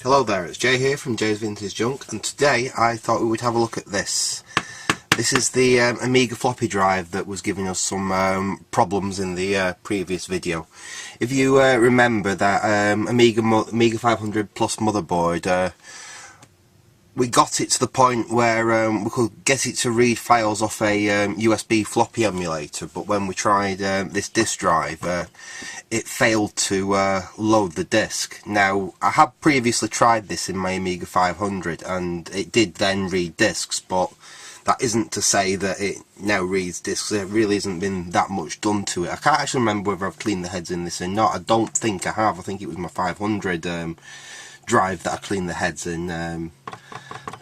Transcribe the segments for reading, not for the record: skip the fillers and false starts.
Hello there, it's Jay here from Jay's Vintage Junk, and today I thought we would have a look at this. This is the Amiga floppy drive that was giving us some problems in the previous video. If you remember that Amiga 500 Plus motherboard, we got it to the point where we could get it to read files off a USB floppy emulator, but when we tried this disk drive, it failed to load the disk. Now, I had previously tried this in my Amiga 500 and it did then read disks, but that isn't to say that it now reads disks. There really hasn't been that much done to it. I can't actually remember whether I've cleaned the heads in this or not. I don't think I have. I think it was my 500 drive that I cleaned the heads in.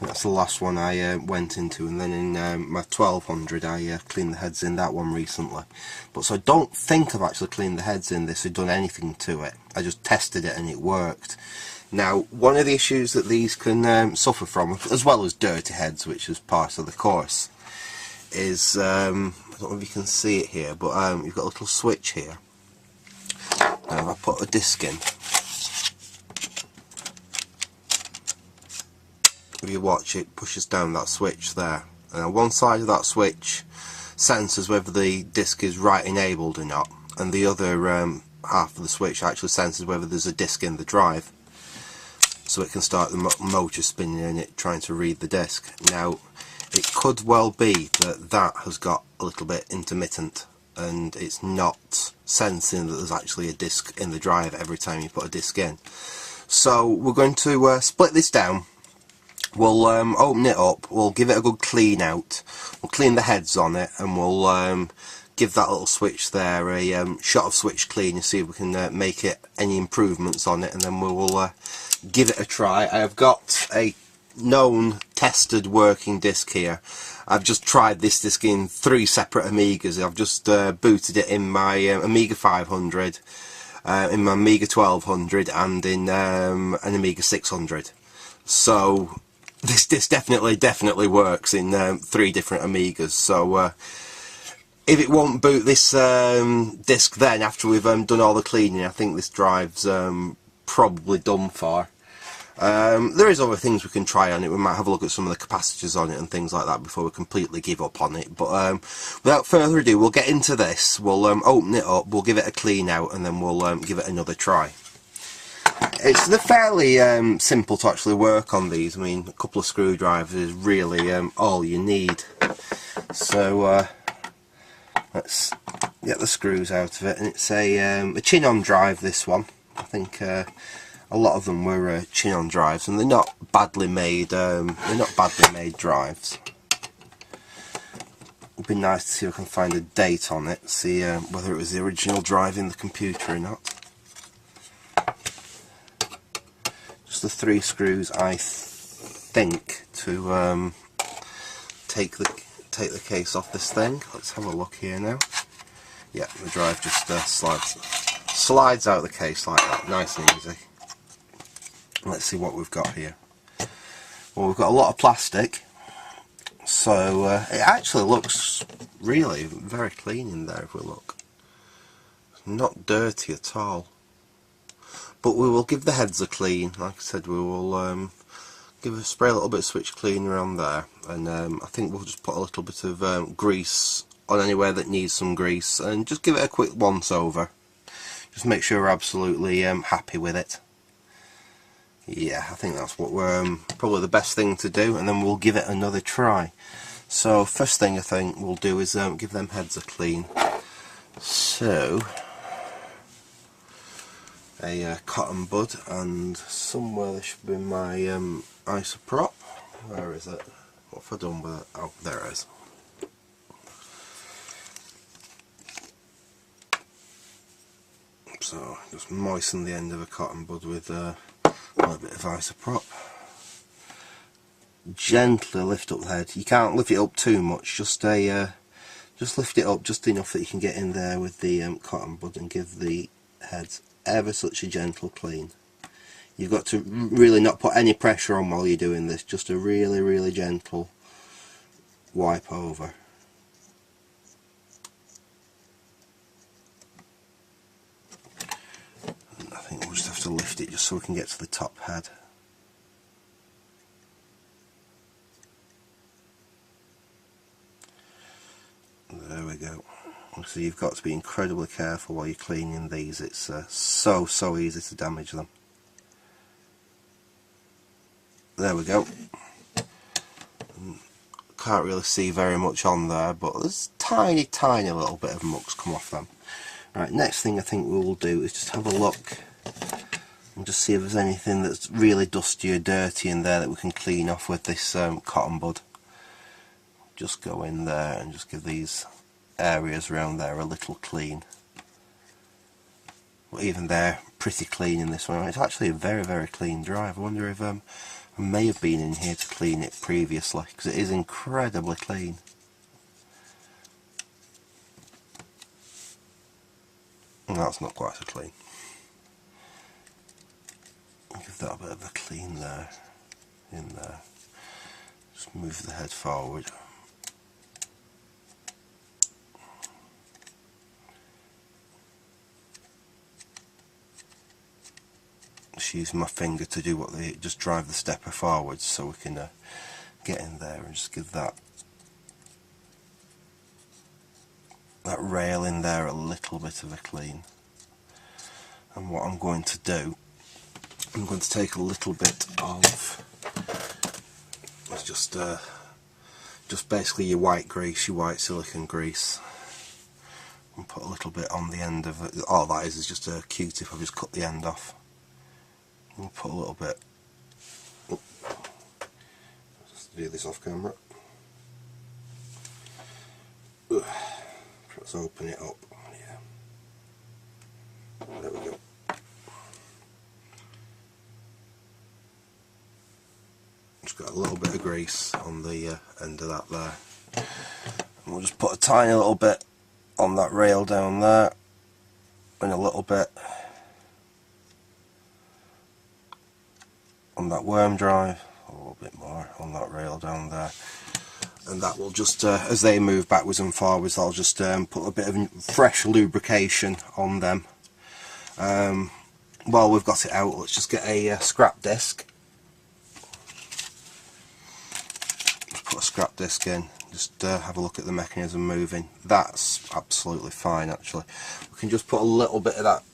That's the last one I went into, and then in my 1200 I cleaned the heads in that one recently. But so I don't think I've actually cleaned the heads in this or done anything to it. I just tested it and it worked. Now, one of the issues that these can suffer from, as well as dirty heads, which is part of the course, is, I don't know if you can see it here, but you've got a little switch here. Now if I put a disc in, if you watch, it pushes down that switch there, and one side of that switch senses whether the disk is right enabled or not, and the other half of the switch actually senses whether there's a disk in the drive, so it can start the motor spinning in it trying to read the disk. Now, it could well be that that has got a little bit intermittent and it's not sensing that there's actually a disk in the drive every time you put a disk in. So we're going to split this down. We'll open it up, we'll give it a good clean out, we'll clean the heads on it, and we'll give that little switch there a shot of switch clean and see if we can make it any improvements on it, and then we will give it a try. I have got a known, tested, working disc here. I've just tried this disc in 3 separate Amigas. I've just booted it in my Amiga 500, in my Amiga 1200, and in an Amiga 600. So this disc definitely works in 3 different Amigas. So if it won't boot this disc then after we've done all the cleaning, I think this drive's probably done for. There is other things we can try on it. We might have a look at some of the capacitors on it and things like that before we completely give up on it. But without further ado, we'll get into this. We'll open it up, we'll give it a clean out, and then we'll give it another try. It's fairly simple to actually work on these. I mean, a couple of screwdrivers is really all you need. So let's get the screws out of it. And it's a chin-on drive, this one. I think a lot of them were chin-on drives, and they're not badly made. They're not badly made drives. It'd be nice to see if I can find a date on it, see whether it was the original drive in the computer or not. The 3 screws, I think, to take the case off this thing. Let's have a look here now. Yeah, the drive just slides out of the case like that, nice and easy. Let's see what we've got here. Well, we've got a lot of plastic, so it actually looks really very clean in there if we look. It's not dirty at all. But we will give the heads a clean. Like I said, we will spray a little bit of switch cleaner on there, and I think we'll just put a little bit of grease on anywhere that needs some grease, and just give it a quick once over. Just make sure we're absolutely happy with it. Yeah, I think that's what we're probably the best thing to do, and then we'll give it another try. So first thing I think we'll do is give them heads a clean. So a cotton bud, and somewhere there should be my isoprop. Where is it? What have I done with it? Oh, there it is. So just moisten the end of a cotton bud with a little bit of isoprop. Gently lift up the head. You can't lift it up too much. Just lift it up just enough that you can get in there with the cotton bud and give the heads ever such a gentle clean. You've got to really not put any pressure on while you're doing this, just a really gentle wipe over. And I think we'll just have to lift it just so we can get to the top head. go. So you've got to be incredibly careful while you're cleaning these. It's so easy to damage them. There we go. Can't really see very much on there, but there's tiny little bit of muck's come off them. Right, next thing I think we will do is just have a look and just see if there's anything that's really dusty or dirty in there that we can clean off with this cotton bud. Just go in there and just give these areas around there a little clean. But even they're pretty clean in this one. It's actually a very clean drive. I wonder if I may have been in here to clean it previously, because it is incredibly clean. And that's not quite so clean. Give that a bit of a clean there, in there. Just move the head forward. Just use my finger to do what they just drive the stepper forwards, so we can get in there and just give that rail in there a little bit of a clean. And what I'm going to do, I'm going to take a little bit of, it's just basically your white grease, your white silicone grease, and put a little bit on the end of it. All that is just a Q-tip. I've just cut the end off. We'll put a little bit. Just do this off camera. Let's open it up. Yeah. There we go. Just got a little bit of grease on the end of that there. And we'll just put a tiny little bit on that rail down there, and a little bit on that worm drive, a little bit more on that rail down there, and that will just, as they move backwards and forwards, I'll just put a bit of fresh lubrication on them. While we've got it out, let's just get a scrap disc. Just put a scrap disc in, just have a look at the mechanism moving. That's absolutely fine actually. We can just put a little bit of that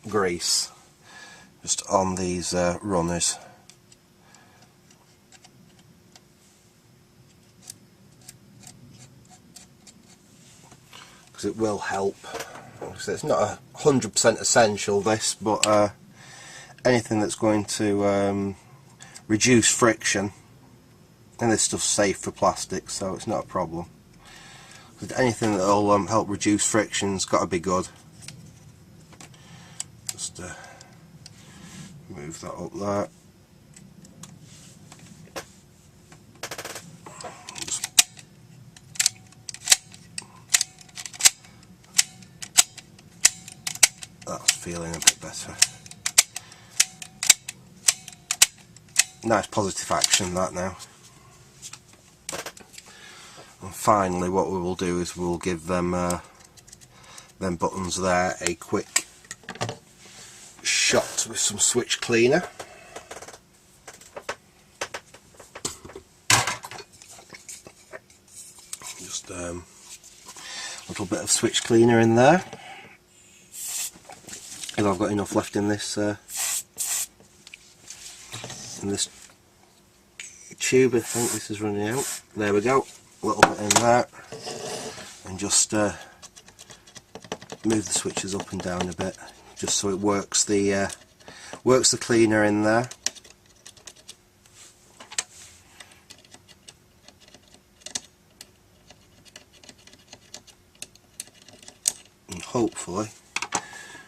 grease just on these runners. Because it will help. It's not 100% essential this, but anything that's going to reduce friction, and this stuff's safe for plastic, so it's not a problem. Anything that will help reduce friction's got to be good. Just move that up there. That's feeling a bit better. Nice positive action that now. And finally what we will do is we'll give them buttons there a quick shot with some switch cleaner. Just a little bit of switch cleaner in there. If I've got enough left in this tube, I think this is running out. There we go. A little bit in there, and just move the switches up and down a bit, just so it works the cleaner in there. And hopefully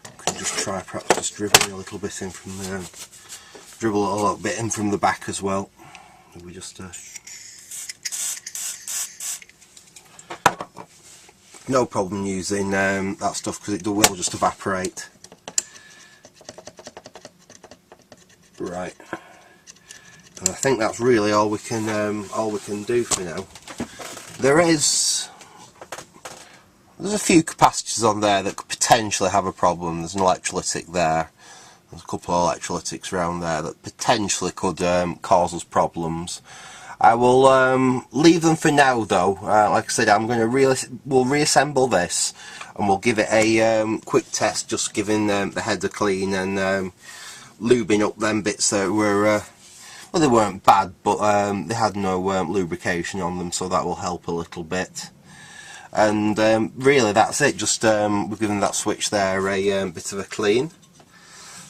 we can just try perhaps just dribbling a little bit in from there, dribble a little bit in from the back as well. We just no problem using that stuff, because it will just evaporate. Right, and I think that's really all we can do for now. There's a few capacitors on there that could potentially have a problem. There's an electrolytic there. There's a couple of electrolytics around there that potentially could cause us problems. I will leave them for now though. Like I said, I'm going to we'll reassemble this and we'll give it a quick test, just giving the head a clean and lubing up them bits that were well, they weren't bad, but they had no lubrication on them, so that will help a little bit. And really that's it, just we're giving that switch there a bit of a clean.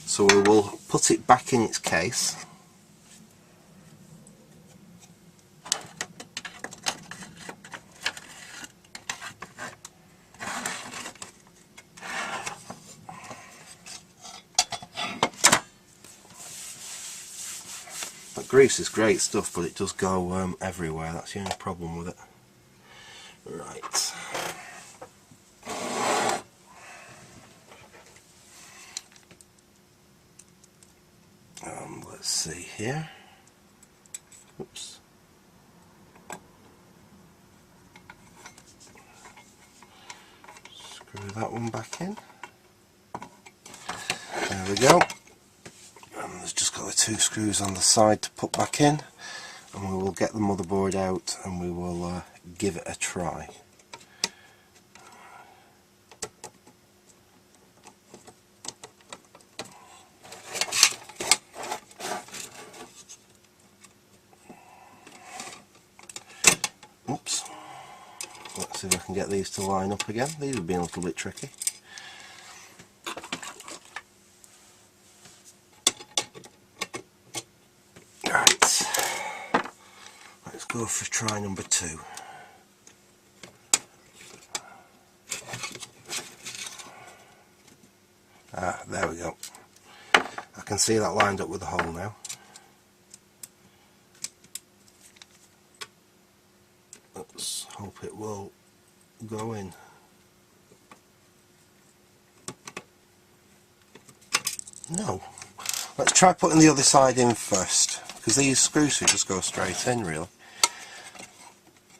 So we will put it back in its case. But grease is great stuff, but it does go everywhere. That's the only problem with it. Right. Let's see here. Oops. Screw that one back in. There we go. And there's just got the 2 screws on the side to put back in, and we will get the motherboard out and we will give it a try. Oops. Let's see if I can get these to line up again. These have been a little bit tricky. Right. Let's go for try number 2. Ah, there we go. I can see that lined up with the hole now. Let's hope it will go in. No. Let's try putting the other side in first, because these screws should just go straight in really.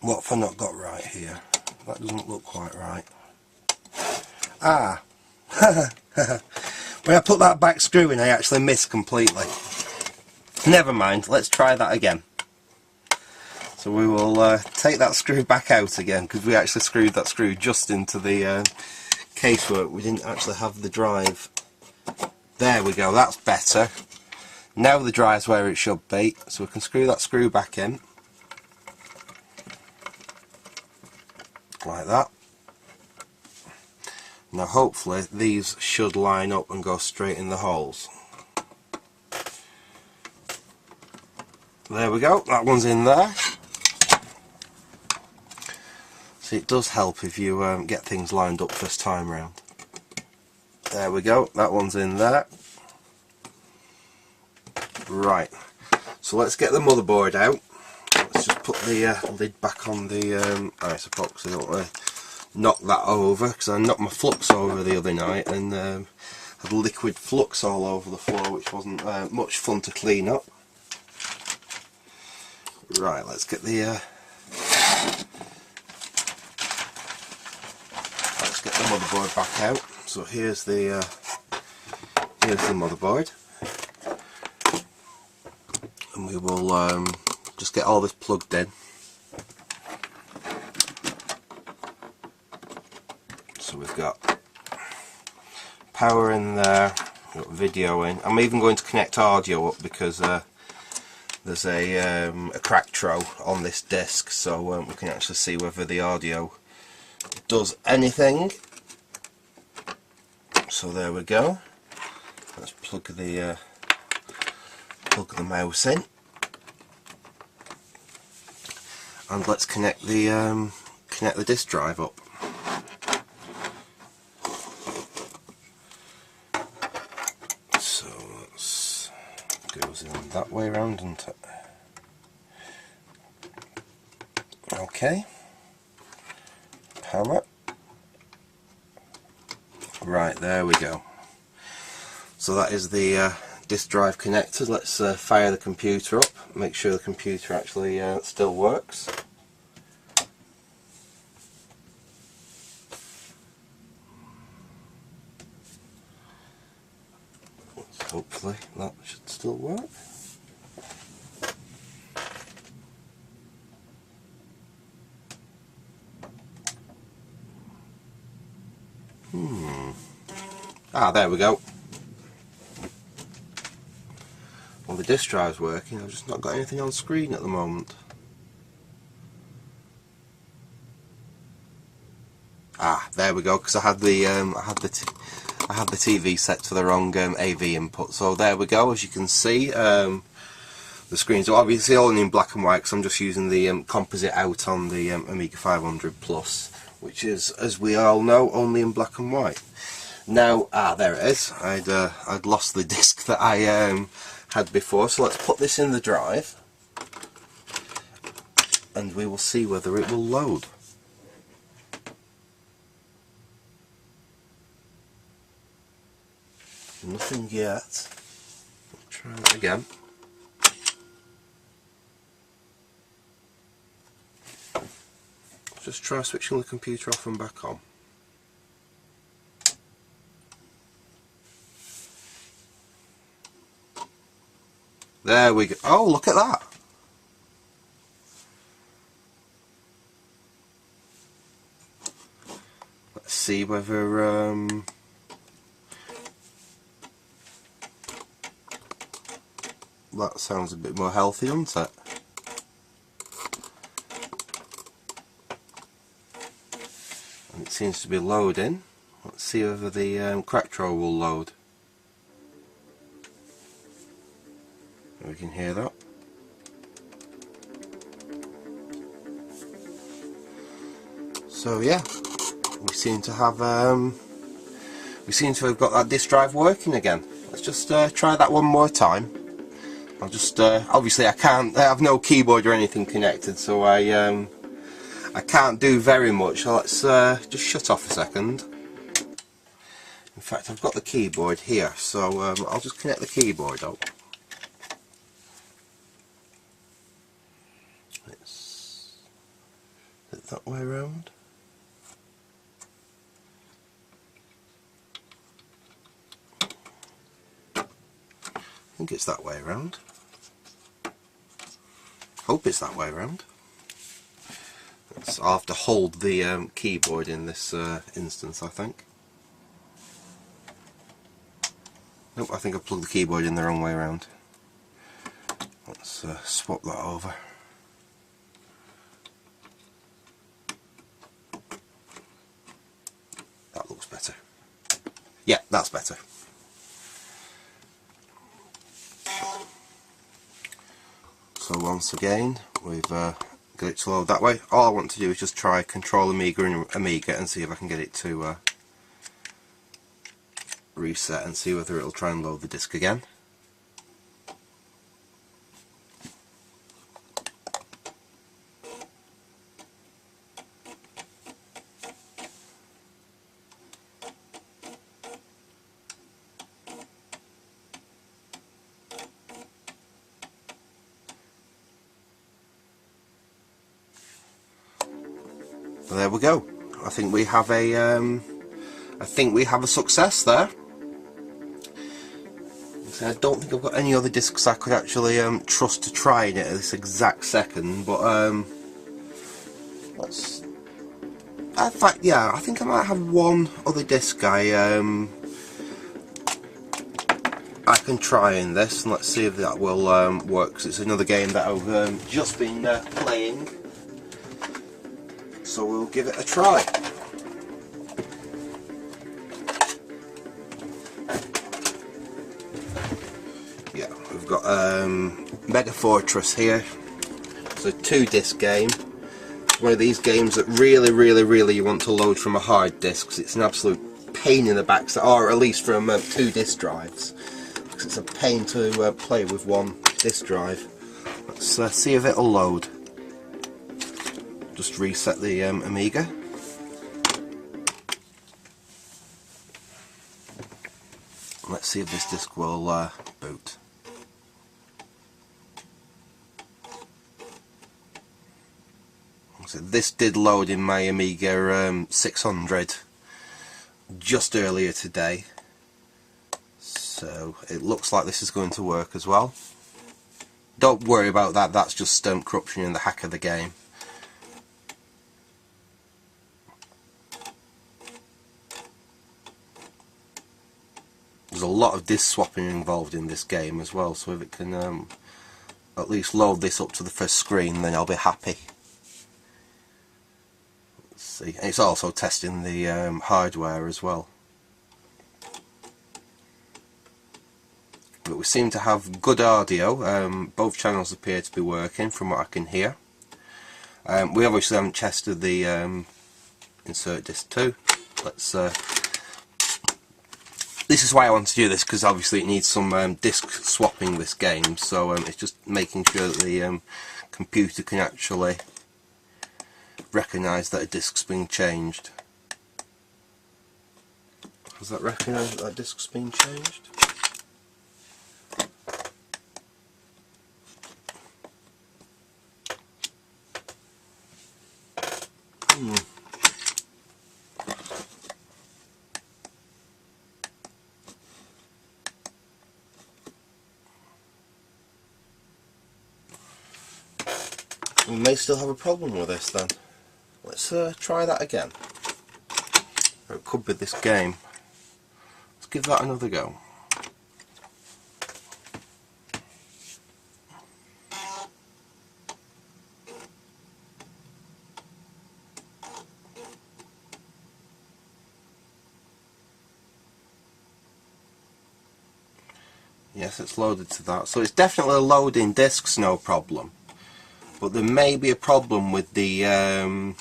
What have I not got right here? That doesn't look quite right. Ah! When I put that back screw in, I actually missed completely. Never mind, let's try that again. So we will take that screw back out again, because we actually screwed that screw just into the casework. We didn't actually have the drive. There we go, that's better. Now the drive's where it should be, so we can screw that screw back in. Like that. Now hopefully these should line up and go straight in the holes. There we go, that one's in there. So it does help if you get things lined up first time round. There we go, that one's in there. Right, so let's get the motherboard out. Let's just put the lid back on the ice epoxy. I don't want to knock that over, because I knocked my flux over the other night and had liquid flux all over the floor, which wasn't much fun to clean up. Right, let's get the motherboard back out. So here's the motherboard, and we will just get all this plugged in. So we've got power in there, we've got video in. I'm even going to connect audio up, because there's a crack throw on this disc, so we can actually see whether the audio does anything. So there we go. Let's plug the mouse in, and let's connect the disk drive up. So let's goes in that way around, doesn't it? Okay. Power. Right, there we go. So that is the disk drive connected. Let's fire the computer up, make sure the computer actually still works. Hopefully that should still work. Ah, there we go. Well, the disk drive's working, I've just not got anything on screen at the moment. Ah, there we go, because I had the TV set to the wrong AV input. So there we go. As you can see, the screens are obviously all in black and white because I'm just using the composite out on the Amiga 500 Plus, which is, as we all know, only in black and white. Now, there it is. I'd lost the disc that I had before, so let's put this in the drive, and we will see whether it will load. Nothing yet. Let's try it again. Just try switching the computer off and back on. There we go. Oh, look at that. Let's see whether that sounds a bit more healthy, doesn't it? And it seems to be loading. Let's see whether the Cracktro will load. We can hear that. So yeah, we seem to have got that disk drive working again. Let's just try that one more time. I'll just obviously I have no keyboard or anything connected, so I can't do very much. So let's just shut off a second. In fact, I've got the keyboard here, so I'll just connect the keyboard up. Is it that way around? I think it's that way around. Hope it's that way around. I'll have to hold the keyboard in this instance, I think. Nope, I think I plugged the keyboard in the wrong way around. Let's swap that over. That looks better. Yeah, that's better. So once again, we've got it to load that way. All I want to do is just try Control Amiga and Amiga and see if I can get it to reset and see whether it'll try and load the disk again. There we go. I think we have a success there. I don't think I've got any other discs I could actually trust to try it at this exact second, but let's. In fact, yeah, I think I might have one other disc I can try in this, and let's see if that will work. Because it's another game that I've just been playing, so we'll give it a try. Yeah, we've got Mega Fortress here. It's a 2-disc game. It's one of these games that really you want to load from a hard disk, because it's an absolute pain in the backside, or at least from 2 disk drives, because it's a pain to play with one disk drive. Let's see if it'll load. Just reset the Amiga. Let's see if this disk will boot. So this did load in my Amiga 600 just earlier today, so it looks like this is going to work as well. Don't worry about that, that's just corruption in the hack of the game. a lot of disk swapping involved in this game as well, so if it can at least load this up to the first screen, then I'll be happy. Let's see. And it's also testing the hardware as well. But we seem to have good audio. Both channels appear to be working from what I can hear. We obviously haven't tested the insert disk 2. Let's. This is why I want to do this, because obviously it needs some disk swapping, this game. So it's just making sure that the computer can actually recognise that a disk's been changed. Has that recognised that that disk's been changed? We may still have a problem with this then. Let's try that again. Or it could be this game. Let's give that another go. Yes, it's loaded to that. So it's definitely loading disks, no problem. But there may be a problem with the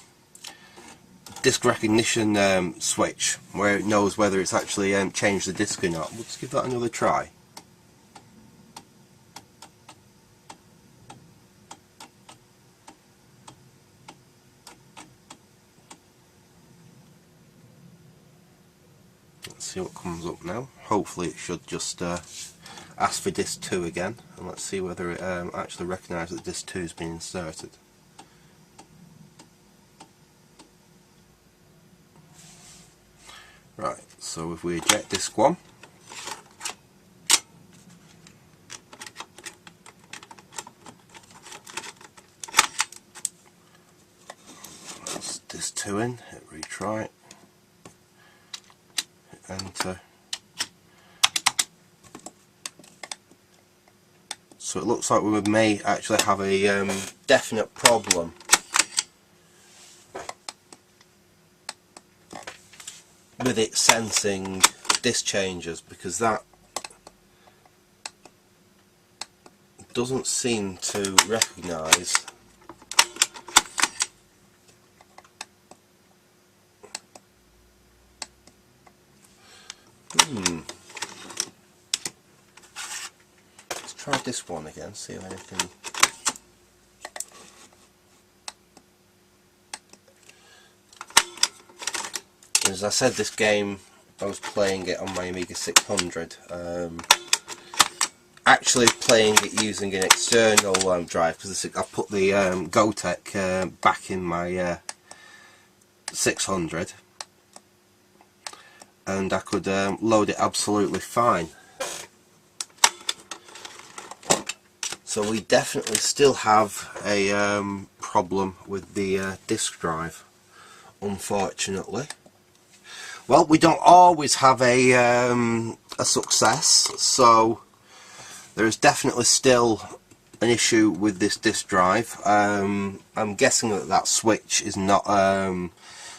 disk recognition switch, where it knows whether it's actually changed the disk or not. Let's give that another try. Let's see what comes up now. Hopefully it should just ask for disk 2 again, and let's see whether it actually recognises that disk 2 has been inserted. Right, so if we eject disk 1, that's disk 2 in, hit retry, hit enter. So it looks like we may actually have a definite problem with it sensing disk changes, because that doesn't seem to recognise Try this one again, see if anything. As I said, this game, I was playing it on my Amiga 600. Actually playing it using an external drive, because I put the Gotek back in my 600, and I could load it absolutely fine. So we definitely still have a problem with the disk drive, unfortunately. Well, we don't always have a success, so there is definitely still an issue with this disk drive. I'm guessing that that switch is not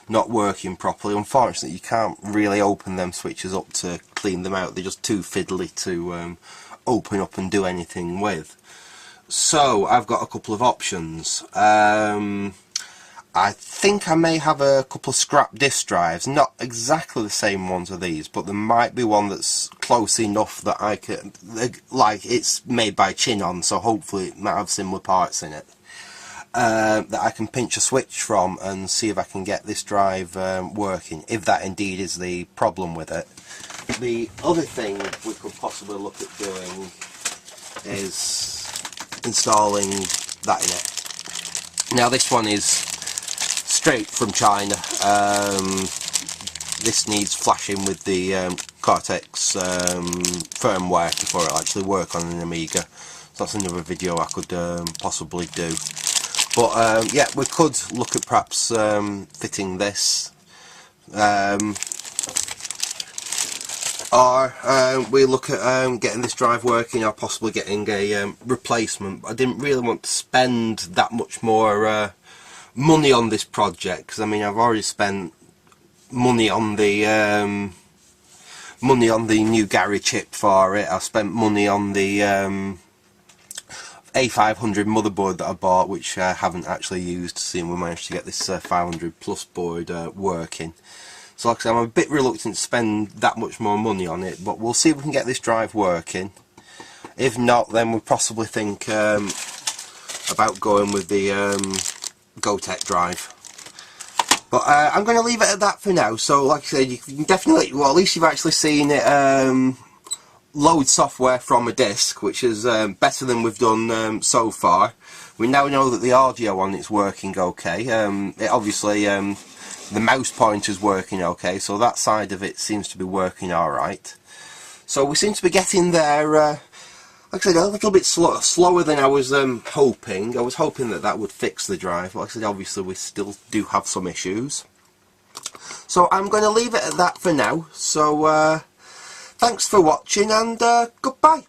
working properly. Unfortunately, you can't really open them switches up to clean them out. They're just too fiddly to open up and do anything with. So I've got a couple of options. I think I may have a couple of scrap disk drives, not exactly the same ones as these, but there might be one that's close enough that I can, like, it's made by Chinon, so hopefully it might have similar parts in it, that I can pinch a switch from and see if I can get this drive working, if that indeed is the problem with it. The other thing we could possibly look at doing is installing that in it. Now this one is straight from China. This needs flashing with the Cortex firmware before it'll actually work on an Amiga. So that's another video I could possibly do. But yeah, we could look at perhaps fitting this. or we look at getting this drive working, or possibly getting a replacement. I didn't really want to spend that much more money on this project, because I mean I've already spent money on the new Gary chip for it. I've spent money on the A500 motherboard that I bought, which I haven't actually used, seeing we managed to get this 500 plus board working. So like I said, I'm a bit reluctant to spend that much more money on it, but we'll see if we can get this drive working. If not, then we'll possibly think about going with the GoTech drive. But I'm going to leave it at that for now. So like I said, you can definitely, well, at least you've actually seen it load software from a disk, which is better than we've done so far. We now know that the audio on it's working okay. It obviously, the mouse pointer's working okay, so that side of it seems to be working alright. So we seem to be getting there, like I said, a little bit slower than I was hoping. I was hoping that that would fix the drive, but like I said, obviously we still do have some issues. So I'm going to leave it at that for now. So thanks for watching, and goodbye.